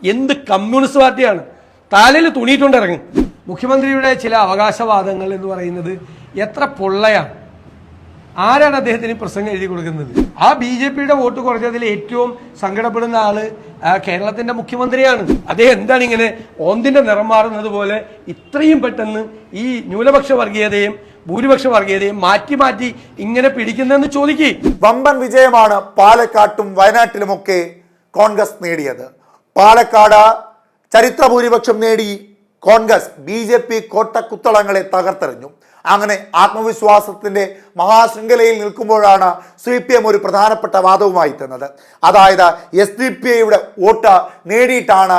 എന്ത് കമ്മ്യൂണിസ്റ്റ് പാർട്ടിയാണ്? തലയിൽ തുണിയിട്ടുകൊണ്ട് ഇറങ്ങും. മുഖ്യമന്ത്രിയുടെ ചില അവകാശവാദങ്ങൾ എന്ന് പറയുന്നത് എത്ര പൊള്ളയാണ്. ആരാണ് അദ്ദേഹത്തിന് പ്രസംഗം എഴുതി കൊടുക്കുന്നത്? ആ BJPയുടെ വോട്ട് കുറഞ്ഞതിൽ ഏറ്റവും സങ്കടപ്പെടുന്ന ആള് കേരളത്തിന്റെ മുഖ്യമന്ത്രിയാണ്. അദ്ദേഹം എന്താണ് ഇങ്ങനെ ഓന്തിന്റെ നിറം മാറുന്നത് പോലെ ഇത്രയും പെട്ടെന്ന് ഈ ന്യൂനപക്ഷ വർഗീയതയും ഭൂരിപക്ഷ വർഗീയതയും മാറ്റി മാറ്റി ഇങ്ങനെ പിടിക്കുന്നതെന്ന് ചോദിക്കേ. വമ്പൻ വിജയമാണ് പാലക്കാട്ടും വയനാട്ടിലുമൊക്കെ കോൺഗ്രസ് നേടിയത്. പാലക്കാട് ചരിത്ര ഭൂരിപക്ഷം നേടി കോൺഗ്രസ് BJP കോട്ടക്കുത്തളങ്ങളെ തകർത്തെറിഞ്ഞു. അങ്ങനെ ആത്മവിശ്വാസത്തിന്റെ മഹാശൃംഖലയിൽ നിൽക്കുമ്പോഴാണ് CPM ഒരു പ്രധാനപ്പെട്ട വാദവുമായി എത്തുന്നത്. അതായത് SDPIയുടെ വോട്ട് നേടിയിട്ടാണ്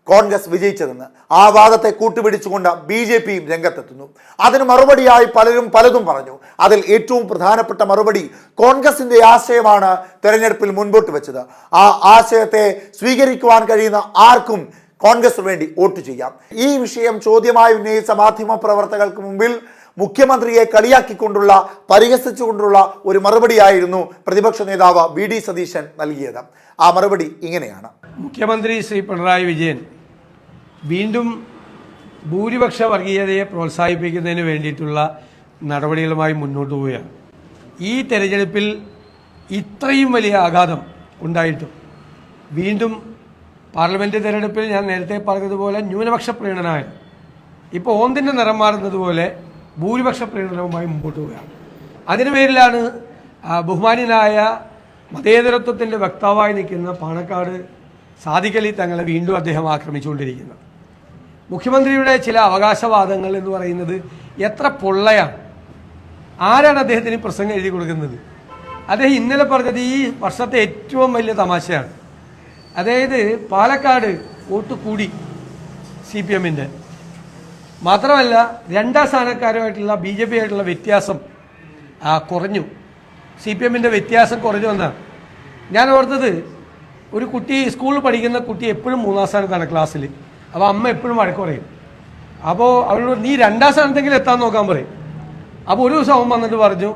കോൺഗ്രസ് വിജയിച്ചതെന്ന്. ആ വാദത്തെ കൂട്ടുപിടിച്ചുകൊണ്ട് BJPയും രംഗത്തെത്തുന്നു. അതിന് മറുപടിയായി പലരും പലതും പറഞ്ഞു. അതിൽ ഏറ്റവും പ്രധാനപ്പെട്ട മറുപടി കോൺഗ്രസിന്റെ ആശയമാണ് തെരഞ്ഞെടുപ്പിൽ മുൻപോട്ട് വെച്ചത്. ആ ആശയത്തെ സ്വീകരിക്കുവാൻ കഴിയുന്ന ആർക്കും കോൺഗ്രസിന് വേണ്ടി വോട്ട് ചെയ്യാം. ഈ വിഷയം ചോദ്യമായി ഉന്നയിച്ച മാധ്യമ പ്രവർത്തകർക്ക് മുമ്പിൽ മുഖ്യമന്ത്രിയെ കളിയാക്കിക്കൊണ്ടുള്ള പരിഹസിച്ചുകൊണ്ടുള്ള ഒരു മറുപടിയായിരുന്നു പ്രതിപക്ഷ നേതാവ് VD സതീശൻ നൽകിയത്. ആ മറുപടി ഇങ്ങനെയാണ്. മുഖ്യമന്ത്രി ശ്രീ പിണറായി വിജയൻ വീണ്ടും ഭൂരിപക്ഷ വർഗീയതയെ പ്രോത്സാഹിപ്പിക്കുന്നതിന് വേണ്ടിയിട്ടുള്ള നടപടികളുമായി മുന്നോട്ട് പോവുകയാണ്. ഈ തെരഞ്ഞെടുപ്പിൽ ഇത്രയും വലിയ ആഘാതം ഉണ്ടായിട്ടും വീണ്ടും പാർലമെന്റ് തെരഞ്ഞെടുപ്പിൽ ഞാൻ നേരത്തെ പറഞ്ഞതുപോലെ ന്യൂനപക്ഷ പ്രീണനായ ഇപ്പോൾ ഓന്തിൻ്റെ നിറം മാറുന്നത് പോലെ ഭൂരിപക്ഷ പ്രീണനവുമായി മുമ്പോട്ട് പോവുകയാണ്. അതിനു പേരിലാണ് ബഹുമാന്യനായ മതേതരത്വത്തിൻ്റെ വക്താവായി നിൽക്കുന്ന പാണക്കാട് സാദിഖ് അലി തങ്ങളെ വീണ്ടും അദ്ദേഹം ആക്രമിച്ചുകൊണ്ടിരിക്കുന്നത്. മുഖ്യമന്ത്രിയുടെ ചില അവകാശവാദങ്ങൾ എന്ന് പറയുന്നത് എത്ര പൊള്ളയാണ്. ആരാണ് അദ്ദേഹത്തിന് പ്രസംഗം എഴുതി കൊടുക്കുന്നത്? അദ്ദേഹം ഇന്നലെ പറഞ്ഞത് ഈ വർഷത്തെ ഏറ്റവും വലിയ തമാശയാണ്. അതായത് പാലക്കാട് വോട്ട് കൂടി CPMൻ്റെ, മാത്രമല്ല രണ്ടാം സ്ഥാനക്കാരുമായിട്ടുള്ള BJP ആയിട്ടുള്ള വ്യത്യാസം കുറഞ്ഞു. CPMൻ്റെ വ്യത്യാസം കുറഞ്ഞു എന്നാണ് ഞാൻ ഓർത്തത്. ഒരു കുട്ടി സ്കൂളിൽ പഠിക്കുന്ന കുട്ടി എപ്പോഴും 3-ാം സ്ഥാനത്താണ് ക്ലാസ്സിൽ. അപ്പോൾ അമ്മ എപ്പോഴും വഴക്ക് പറയും. അപ്പോൾ അവരോട് നീ 2-ാം സ്ഥാനത്തെങ്കിലും എത്താൻ നോക്കാൻ പറയും. അപ്പോൾ ഒരു ദിവസം അവൻ വന്നിട്ട് പറഞ്ഞു,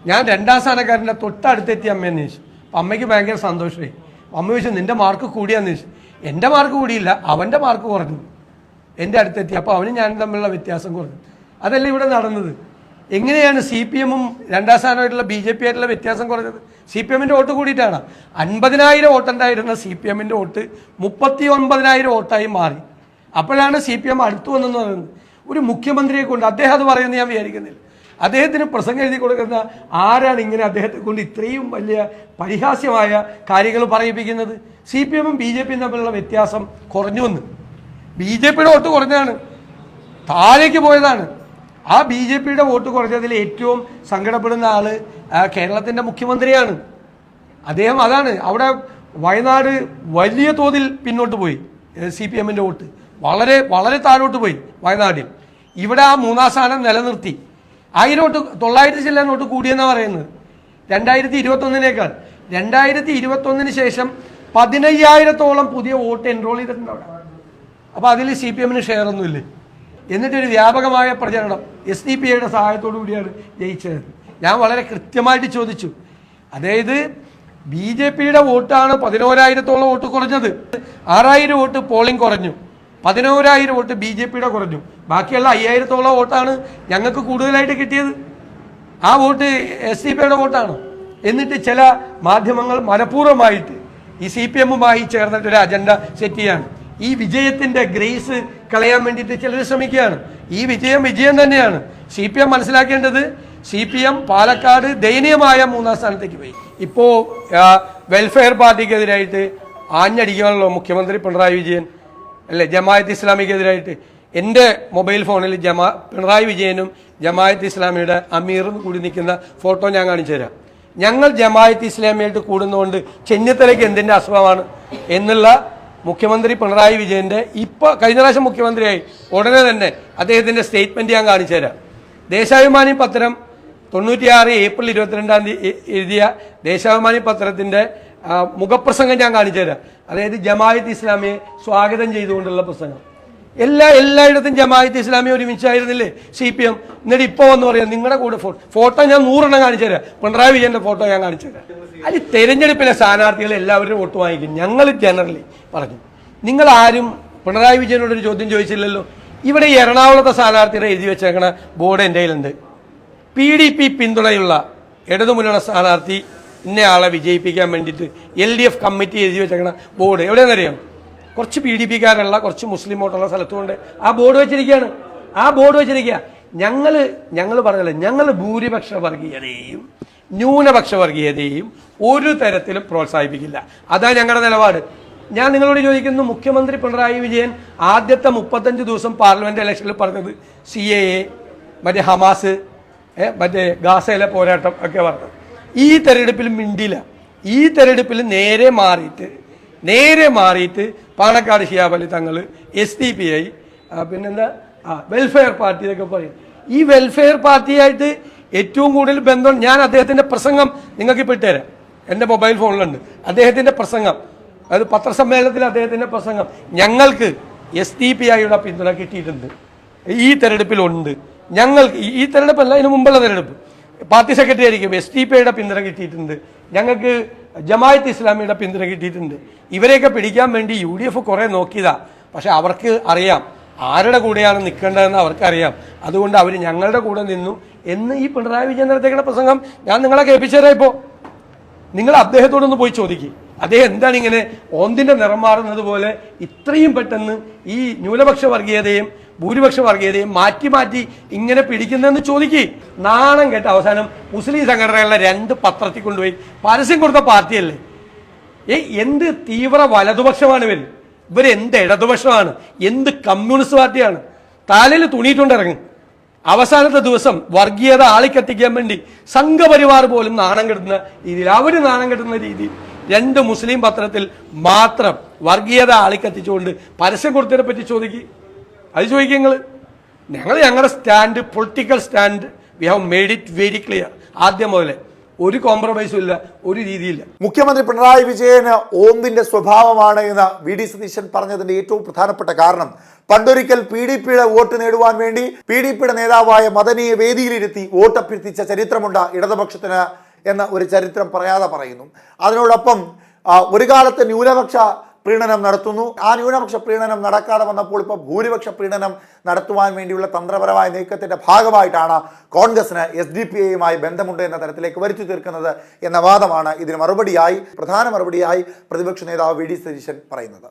ഞാൻ 2-ാം സ്ഥാനക്കാരൻ്റെ തൊട്ടടുത്തെത്തി അമ്മയെന്ന് ചോദിച്ചു. അപ്പം അമ്മയ്ക്ക് ഭയങ്കര സന്തോഷമായി. അമ്മ ചോദിച്ചു, നിൻ്റെ മാർക്ക് കൂടിയാന്ന് ചോദിച്ചു. എൻ്റെ മാർക്ക് കൂടിയില്ല, അവൻ്റെ മാർക്ക് കുറഞ്ഞു, എൻ്റെ അടുത്തെത്തി. അപ്പോൾ അവനും ഞാനും തമ്മിലുള്ള വ്യത്യാസം കുറഞ്ഞു. അതല്ല ഇവിടെ നടന്നത്. എങ്ങനെയാണ് CPMഉം 2-ാം സ്ഥാനമായിട്ടുള്ള BJP ആയിട്ടുള്ള വ്യത്യാസം കുറഞ്ഞത്? CPMൻ്റെ വോട്ട് കൂടിയിട്ടാണ്. 50,000 വോട്ടുണ്ടായിരുന്ന CPMൻ്റെ വോട്ട് 39,000 വോട്ടായി മാറി. അപ്പോഴാണ് CPM അടുത്തു വന്നെന്ന് പറയുന്നത്. ഒരു മുഖ്യമന്ത്രിയെ കൊണ്ട് അദ്ദേഹം അത് പറയുന്നത് ഞാൻ വിചാരിക്കുന്നില്ല. അദ്ദേഹത്തിന് പ്രസംഗം എഴുതി കൊടുക്കുന്ന ആരാണ് ഇങ്ങനെ അദ്ദേഹത്തെ കൊണ്ട് ഇത്രയും വലിയ പരിഹാസ്യമായ കാര്യങ്ങൾ പറയിപ്പിക്കുന്നത്? CPMഉം BJPയും തമ്മിലുള്ള വ്യത്യാസം കുറഞ്ഞുവെന്ന്. BJPയുടെ വോട്ട് കുറഞ്ഞതാണ്, താഴേക്ക് പോയതാണ്. ആ BJPയുടെ വോട്ട് കുറഞ്ഞതിൽ ഏറ്റവും സങ്കടപ്പെടുന്ന ആള് കേരളത്തിന്റെ മുഖ്യമന്ത്രിയാണ്. അദ്ദേഹം അതാണ്. അവിടെ വയനാട് വലിയ തോതിൽ പിന്നോട്ട് പോയി. CPMൻ്റെ വോട്ട് വളരെ വളരെ താഴോട്ട് പോയി വയനാട്ടിൽ. ഇവിടെ ആ 3-ാം സ്ഥാനം നിലനിർത്തി. 1000 വോട്ട് 900 ചില്ലാൻ വോട്ട് കൂടിയെന്നാണ് പറയുന്നത് 2021-നേക്കാൾ. 2021 ശേഷം 15,000-ഓളം പുതിയ വോട്ട് എൻറോൾ ചെയ്തിട്ടുണ്ട് അവിടെ. അപ്പോൾ അതിൽ CPMന് ഷെയർ ഒന്നുമില്ലേ? എന്നിട്ടൊരു വ്യാപകമായ പ്രചരണം SDPIയുടെ സഹായത്തോടു കൂടിയാണ് ജയിച്ചത്. ഞാൻ വളരെ കൃത്യമായിട്ട് ചോദിച്ചു. അതായത് BJPയുടെ വോട്ടാണ് 11,000-ഓളം വോട്ട് കുറഞ്ഞത്. 6,000 വോട്ട് പോളിംഗ് കുറഞ്ഞു, 11,000 വോട്ട് BJPയുടെ കുറഞ്ഞു. ബാക്കിയുള്ള 5,000-ഓളം വോട്ടാണ് ഞങ്ങൾക്ക് കൂടുതലായിട്ട് കിട്ടിയത്. ആ വോട്ട് SDPIയുടെ വോട്ടാണ്. എന്നിട്ട് ചില മാധ്യമങ്ങൾ മനഃപൂർവ്വമായിട്ട് ഈ CPMുമായി ചേർന്നിട്ടൊരു അജണ്ട സെറ്റ് ചെയ്യാണ്. ഈ വിജയത്തിന്റെ ഗ്രേസ് കളയാൻ വേണ്ടിയിട്ട് ചിലർ ശ്രമിക്കുകയാണ്. ഈ വിജയം തന്നെയാണ്. CPM മനസ്സിലാക്കേണ്ടത്, CPM പാലക്കാട് ദയനീയമായ 3-ാം സ്ഥാനത്തേക്ക് പോയി. ഇപ്പോൾ വെൽഫെയർ പാർട്ടിക്കെതിരായിട്ട് ആഞ്ഞടിക്കുകയാണല്ലോ മുഖ്യമന്ത്രി പിണറായി വിജയൻ, അല്ലേ? ജമാഅത്ത് ഇസ്ലാമിക്കെതിരായിട്ട് എൻ്റെ മൊബൈൽ ഫോണിൽ പിണറായി വിജയനും ജമാഅത്ത് ഇസ്ലാമിയുടെ അമീറും കൂടി നിൽക്കുന്ന ഫോട്ടോ ഞാൻ കാണിച്ചു തരാം. ഞങ്ങൾ ജമാഅത്ത് ഇസ്ലാമിയായിട്ട് കൂടുന്നതുകൊണ്ട് ചെന്നിത്തലയ്ക്ക് എന്തിൻ്റെ അസുഖമാണ് എന്നുള്ള മുഖ്യമന്ത്രി പിണറായി വിജയൻ്റെ ഇപ്പോൾ കഴിഞ്ഞ പ്രാവശ്യം മുഖ്യമന്ത്രിയായി ഉടനെ തന്നെ അദ്ദേഹത്തിൻ്റെ സ്റ്റേറ്റ്മെൻറ്റ് ഞാൻ കാണിച്ചു തരാം. ദേശാഭിമാനി പത്രം 96 ഏപ്രിൽ 22-ാം തീയതി എഴുതിയ ദേശാഭിമാനി പത്രത്തിൻ്റെ മുഖപ്രസംഗം ഞാൻ കാണിച്ചു തരാം. അതായത് ജമാഅത്ത് ഇസ്ലാമിയെ സ്വാഗതം ചെയ്തുകൊണ്ടുള്ള പ്രസംഗം. എല്ലായിടത്തും ജമാഅത്ത് ഇസ്ലാമി ഒരുമിച്ചായിരുന്നില്ലേ CPM? എന്നിട്ട് ഇപ്പോൾ വന്ന് പറയാം നിങ്ങളുടെ കൂടെ ഫോട്ടോ ഞാൻ 100 കാണിച്ചു തരാം. പിണറായി വിജയൻ്റെ ഫോട്ടോ ഞാൻ കാണിച്ചു തരാം. അതിൽ തെരഞ്ഞെടുപ്പിലെ സ്ഥാനാർത്ഥികൾ എല്ലാവരും വോട്ട് വാങ്ങിക്കും. ഞങ്ങൾ ജനറലി പറഞ്ഞു നിങ്ങൾ ആരും പിണറായി വിജയനോടൊരു ചോദ്യം ചോദിച്ചില്ലല്ലോ. ഇവിടെ ഈ എറണാകുളത്തെ സ്ഥാനാർത്ഥിയുടെ എഴുതി വെച്ചേക്കണ ബോർഡ് എൻ്റെ കയ്യിലുണ്ട്. PDP പിന്തുണയുള്ള ഇടതുമുന്നണി സ്ഥാനാർത്ഥി ഇന്നയാളെ വിജയിപ്പിക്കാൻ വേണ്ടിയിട്ട് LDF കമ്മിറ്റി എഴുതി വെച്ചേക്കണ ബോർഡ് എവിടെയെന്നറിയാം? കുറച്ച് PDPക്കാരുള്ള കുറച്ച് മുസ്ലിം വോട്ടുള്ള സ്ഥലത്തുകൊണ്ട് ആ ബോർഡ് വെച്ചിരിക്കുകയാണ്. ആ ബോർഡ് വെച്ചിരിക്കുക. ഞങ്ങൾ പറഞ്ഞല്ലോ, ഞങ്ങൾ ഭൂരിപക്ഷ വർഗീയതയെയും ന്യൂനപക്ഷ വർഗീയതയെയും ഒരു തരത്തിലും പ്രോത്സാഹിപ്പിക്കില്ല. അതാ ഞങ്ങളുടെ നിലപാട്. ഞാൻ നിങ്ങളോട് ചോദിക്കുന്നു, മുഖ്യമന്ത്രി പിണറായി വിജയൻ ആദ്യത്തെ 35 ദിവസം പാർലമെന്റ് ഇലക്ഷനിൽ പറഞ്ഞത് CAA, മറ്റേ ഹമാസ്, മറ്റേ ഗാസയിലെ പോരാട്ടം ഒക്കെ പറഞ്ഞത്. ഈ തെരഞ്ഞെടുപ്പിൽ മിണ്ടില്ല. ഈ തെരഞ്ഞെടുപ്പിൽ നേരെ മാറിയിട്ട് പാണക്കാട് ശിഹാബലി തങ്ങൾ, SDPI, പിന്നെന്താ വെൽഫെയർ പാർട്ടി എന്നൊക്കെ പറയും. ഈ വെൽഫെയർ പാർട്ടിയായിട്ട് ഏറ്റവും കൂടുതൽ ബന്ധം, ഞാൻ അദ്ദേഹത്തിൻ്റെ പ്രസംഗം നിങ്ങൾക്ക് ഇപ്പോൾ ഇട്ടുതരാം, എൻ്റെ മൊബൈൽ ഫോണിലുണ്ട് അദ്ദേഹത്തിൻ്റെ പ്രസംഗം. അത് പത്രസമ്മേളനത്തിൽ അദ്ദേഹത്തിൻ്റെ പ്രസംഗം. ഞങ്ങൾക്ക് SDPIയുടെ പിന്തുണ കിട്ടിയിട്ടുണ്ട്, ഈ തെരഞ്ഞെടുപ്പിലുണ്ട്. ഞങ്ങൾക്ക് ഈ തെരഞ്ഞെടുപ്പല്ല, ഇതിനു മുമ്പുള്ള തെരഞ്ഞെടുപ്പ് പാർട്ടി സെക്രട്ടറി ആയിരിക്കും SDPIയുടെ പിന്തുണ കിട്ടിയിട്ടുണ്ട്. ഞങ്ങൾക്ക് ജമാഅത്ത് ഇസ്ലാമിയുടെ പിന്തുണ കിട്ടിയിട്ടുണ്ട്. ഇവരെയൊക്കെ പിടിക്കാൻ വേണ്ടി UDF കുറേ നോക്കിയതാ. പക്ഷെ അവർക്ക് അറിയാം ആരുടെ കൂടെയാണ് നിൽക്കേണ്ടതെന്ന് അവർക്കറിയാം. അതുകൊണ്ട് അവർ ഞങ്ങളുടെ കൂടെ നിന്നു എന്ന് ഈ പിണറായി വിജയൻ നടത്തിയ പ്രസംഗം ഞാൻ നിങ്ങളെ കേൾപ്പിച്ചു തരാം. ഇപ്പോൾ നിങ്ങൾ അദ്ദേഹത്തോടൊന്ന് പോയി ചോദിക്കുക, അദ്ദേഹം എന്താണ് ഇങ്ങനെ ഓന്തിൻ്റെ നിറം മാറുന്നത് പോലെ ഇത്രയും പെട്ടെന്ന് ഈ ന്യൂനപക്ഷ വർഗീയതയും ഭൂരിപക്ഷ വർഗീയതയും മാറ്റി ഇങ്ങനെ പിടിക്കുന്നതെന്ന് ചോദിക്കുക. നാണം കേട്ട അവസാനം മുസ്ലിം സംഘടനകളുടെ 2 പത്രത്തിൽ കൊണ്ടുപോയി പരസ്യം കൊടുത്ത പാർട്ടിയല്ലേ. എന്ത് തീവ്ര വലതുപക്ഷമാണ് ഇവരെന്ത് ഇടതുപക്ഷമാണ്, എന്ത് കമ്മ്യൂണിസ്റ്റ് പാർട്ടിയാണ്. തലയിൽ തുണിയിട്ടുണ്ടിറങ്ങും. അവസാനത്തെ ദിവസം വർഗീയത ആളിക്കത്തിക്കാൻ വേണ്ടി സംഘപരിവാർ പോലും നാണം കെടുന്ന രീതിയിൽ, അവർ നാണം കെടുന്ന രീതിയിൽ 2 മുസ്ലിം പത്രത്തിൽ മാത്രം വർഗീയത ആളിക്കത്തിച്ചുകൊണ്ട് പരസ്യം കൊടുത്തതിനെ പറ്റി ചോദിക്കുക. അത് ചോദിക്കുക നിങ്ങൾ. ഞങ്ങളുടെ stand, political stand, we have made it very clear. ആദ്യം മുതലേ ഒരു കോംപ്രമൈസും ഇല്ല, ഒരു രീതിയില്ല. മുഖ്യമന്ത്രി പിണറായി വിജയന് ഓന്തിന്റെ സ്വഭാവമാണ് എന്ന് VD സതീശൻ പറഞ്ഞതിന്റെ ഏറ്റവും പ്രധാനപ്പെട്ട കാരണം, പണ്ടൊരിക്കൽ PDPയുടെ വോട്ട് നേടുവാൻ വേണ്ടി PDPയുടെ നേതാവായ മദനിയെ വേദിയിലിരുത്തി വോട്ടഭ്യർത്ഥിച്ച ചരിത്രമുണ്ട് ഇടതുപക്ഷത്തിന് എന്ന ഒരു ചരിത്രം പറയാതെ പറയുന്നു. അതിനോടൊപ്പം ഒരു കാലത്ത് ന്യൂനപക്ഷ പ്രീണനം നടത്തുന്നു. ആ ന്യൂനപക്ഷ പ്രീണനം നടക്കാതെ വന്നപ്പോൾ ഇപ്പോൾ ഭൂരിപക്ഷ പ്രീണനം നടത്തുവാൻ വേണ്ടിയുള്ള തന്ത്രപരമായ നീക്കത്തിന്റെ ഭാഗമായിട്ടാണ് കോൺഗ്രസിന് SDPIയുമായി ബന്ധമുണ്ട് എന്ന തരത്തിലേക്ക് വരുത്തി തീർക്കുന്നത് എന്ന വാദമാണ് ഇതിന് പ്രധാന മറുപടിയായി പ്രതിപക്ഷ നേതാവ് VD സതീശൻ പറയുന്നത്.